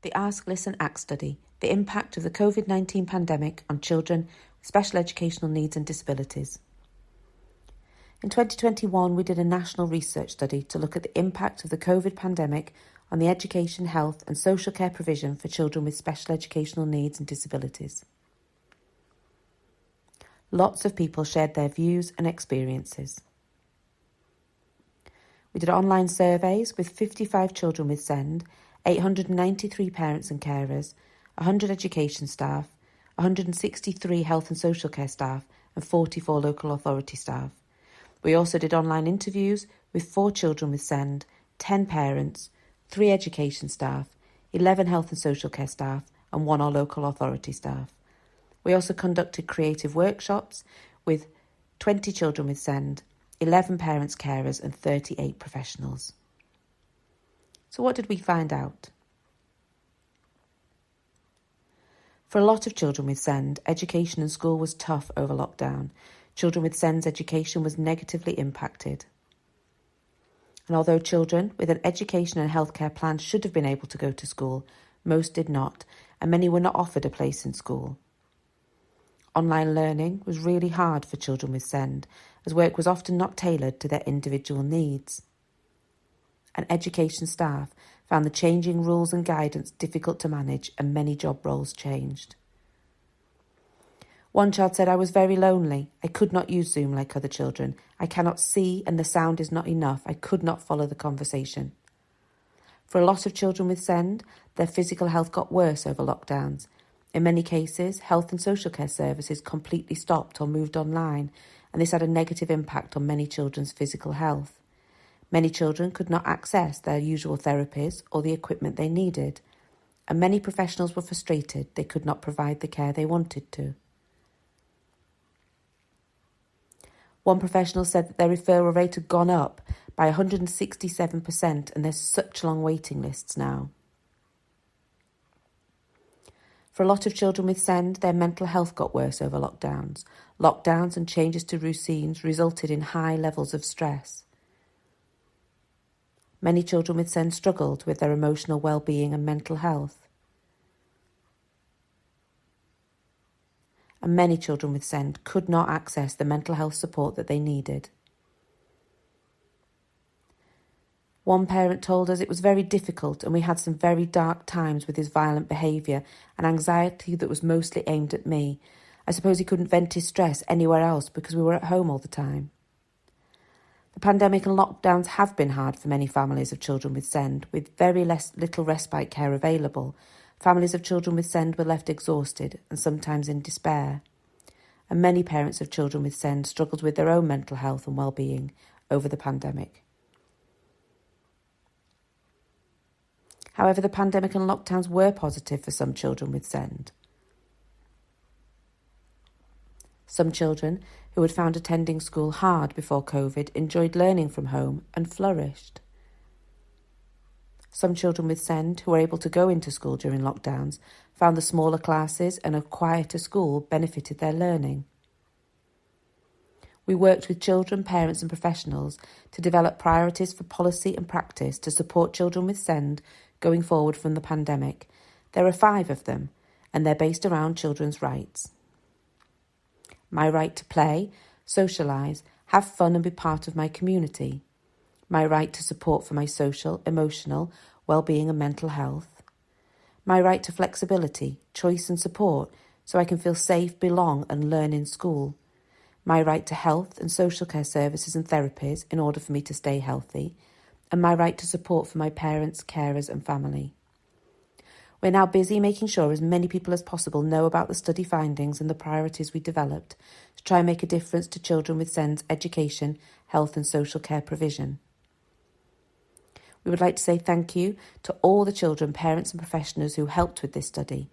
The Ask, Listen, Act study, the impact of the COVID-19 pandemic on children with special educational needs and disabilities. In 2021, we did a national research study to look at the impact of the COVID pandemic on the education, health and social care provision for children with special educational needs and disabilities. Lots of people shared their views and experiences. We did online surveys with 55 children with SEND, 893 parents and carers, 100 education staff, 163 health and social care staff and 44 local authority staff. We also did online interviews with 4 children with SEND, 10 parents, 3 education staff, 11 health and social care staff and 1 local authority staff. We also conducted creative workshops with 20 children with SEND, 11 parents, carers and 38 professionals. So what did we find out? For a lot of children with SEND, education in school was tough over lockdown. Children with SEND's education was negatively impacted. And although children with an education and healthcare plan should have been able to go to school, most did not, and many were not offered a place in school. Online learning was really hard for children with SEND, as work was often not tailored to their individual needs. And education staff found the changing rules and guidance difficult to manage, and many job roles changed. One child said, "I was very lonely. I could not use Zoom like other children. I cannot see and the sound is not enough. I could not follow the conversation." For a lot of children with SEND, their physical health got worse over lockdowns. In many cases, health and social care services completely stopped or moved online, and this had a negative impact on many children's physical health. Many children could not access their usual therapies or the equipment they needed, and many professionals were frustrated they could not provide the care they wanted to. One professional said that their referral rate had gone up by 167% and there's such long waiting lists now. For a lot of children with SEND, their mental health got worse over lockdowns. Lockdowns and changes to routines resulted in high levels of stress. Many children with SEND struggled with their emotional well-being and mental health. And many children with SEND could not access the mental health support that they needed. One parent told us it was very difficult and we had some very dark times with his violent behaviour and anxiety that was mostly aimed at me. I suppose he couldn't vent his stress anywhere else because we were at home all the time. The pandemic and lockdowns have been hard for many families of children with SEND, with very little respite care available. Families of children with SEND were left exhausted and sometimes in despair. And many parents of children with SEND struggled with their own mental health and well-being over the pandemic. However, the pandemic and lockdowns were positive for some children with SEND. Some children who had found attending school hard before COVID enjoyed learning from home and flourished. Some children with SEND who were able to go into school during lockdowns found the smaller classes and a quieter school benefited their learning. We worked with children, parents and professionals to develop priorities for policy and practice to support children with SEND going forward from the pandemic. There are 5 of them, and they're based around children's rights. My right to play, socialise, have fun and be part of my community. My right to support for my social, emotional, well-being and mental health. My right to flexibility, choice and support so I can feel safe, belong and learn in school. My right to health and social care services and therapies in order for me to stay healthy. And my right to support for my parents, carers and family. We're now busy making sure as many people as possible know about the study findings and the priorities we developed to try and make a difference to children with SEND's education, health and social care provision. We would like to say thank you to all the children, parents and professionals who helped with this study,